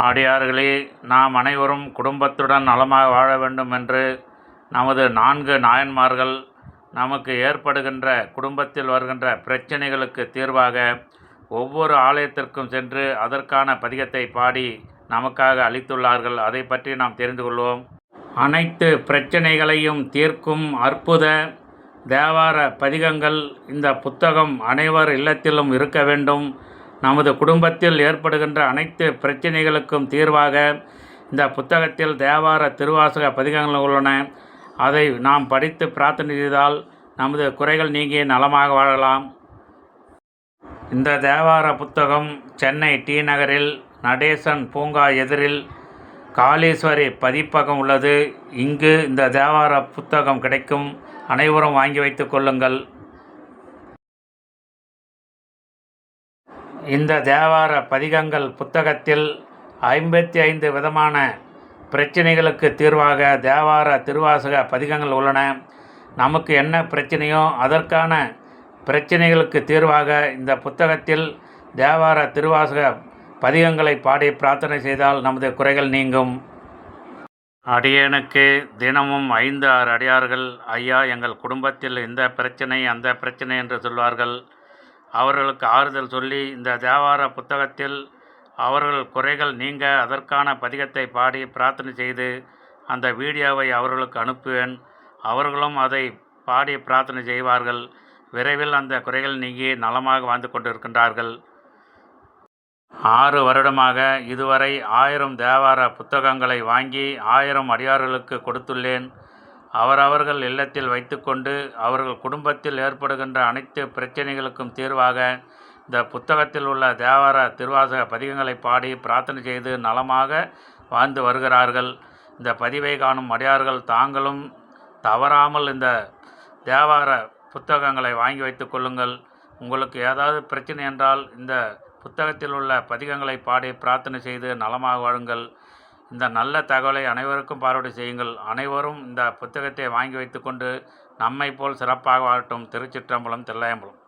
அடியார்களே, நாம் அனைவரும் குடும்பத்துடன் நலமாக வாழ வேண்டும் என்று நமது 4 நாயன்மார்கள் நமக்கு ஏற்படுகின்ற குடும்பத்தில் வருகின்ற பிரச்சனைகளுக்கு தீர்வாக ஒவ்வொரு ஆலயத்திற்கும் சென்று அதற்கான பதிகத்தை பாடி நமக்காக அளித்துள்ளார்கள். அதை பற்றி நாம் தெரிந்து கொள்வோம். அனைத்து பிரச்சனைகளையும் தீர்க்கும் அற்புத தேவார பதிகங்கள் இந்த புத்தகம் அனைவர் இல்லத்திலும் இருக்க வேண்டும். நமது குடும்பத்தில் ஏற்படுகின்ற அனைத்து பிரச்சனைகளுக்கும் தீர்வாக இந்த புத்தகத்தில் தேவார திருவாசக பதிகங்கள் உள்ளன. அதை நாம் படித்து பிரார்த்தனை செய்தால் நமது குறைகள் நீங்கி நலமாக வாழலாம். இந்த தேவார புத்தகம் சென்னை டி நகரில் நடேசன் பூங்கா எதிரில் காளீஸ்வரி பதிப்பகம் உள்ளது. இங்கு இந்த தேவார புத்தகம் கிடைக்கும். அனைவரும் வாங்கி வைத்துக் கொள்ளுங்கள். இந்த தேவார பதிகங்கள் புத்தகத்தில் 55 விதமான பிரச்சனைகளுக்கு தீர்வாக தேவார திருவாசக பதிகங்கள் உள்ளன. நமக்கு என்ன பிரச்சனையோ அதற்கான பிரச்சனைகளுக்கு தீர்வாக இந்த புத்தகத்தில் தேவார திருவாசக பதிகங்களை பாடி பிரார்த்தனை செய்தால் நமது குறைகள் நீங்கும். அடியேனுக்கு தினமும் 5-6 அடியார்கள், ஐயா எங்கள் குடும்பத்தில் இந்த பிரச்சனை அந்த பிரச்சனை என்று சொல்வார்கள். அவர்களுக்கு ஆறுதல் சொல்லி இந்த தேவார புத்தகத்தில் அவர்கள் குறைகள் நீங்க அதற்கான பதிகத்தை பாடி பிரார்த்தனை செய்து அந்த வீடியோவை அவர்களுக்கு அனுப்புவேன். அவர்களும் அதை பாடி பிரார்த்தனை செய்வார்கள். விரைவில் அந்த குறைகள் நீங்கி நலமாக வாழ்ந்து கொண்டிருக்கின்றார்கள். 6 வருடமாக இதுவரை 1000 தேவார புத்தகங்களை வாங்கி 1000 அடியார்களுக்கு கொடுத்துள்ளேன். அவரவர்கள் இல்லத்தில் வைத்துக்கொண்டு அவர்கள் குடும்பத்தில் ஏற்படுகின்ற அனைத்து பிரச்சனைகளுக்கும் தீர்வாக இந்த புத்தகத்தில் உள்ள தேவார திருவாசக பதிகங்களை பாடி பிரார்த்தனை செய்து நலமாக வாழ்ந்து வருகிறார்கள். இந்த பதிவை காணும் அடியார்கள் தாங்களும் தவறாமல் இந்த தேவார புத்தகங்களை வாங்கி வைத்துக் கொள்ளுங்கள். உங்களுக்கு ஏதாவது பிரச்சனை என்றால் இந்த புத்தகத்தில் உள்ள பதிகங்களை பாடி பிரார்த்தனை செய்து நலமாக வாழுங்கள். இந்த நல்ல தகவலை அனைவருக்கும் பார்வையிட செய்யுங்கள். அனைவரும் இந்த புத்தகத்தை வாங்கி வைத்துக்கொண்டு நம்மை போல் சிறப்பாக வாழட்டும். திருச்சிற்றம்பலம், தில்லையம்பலம்.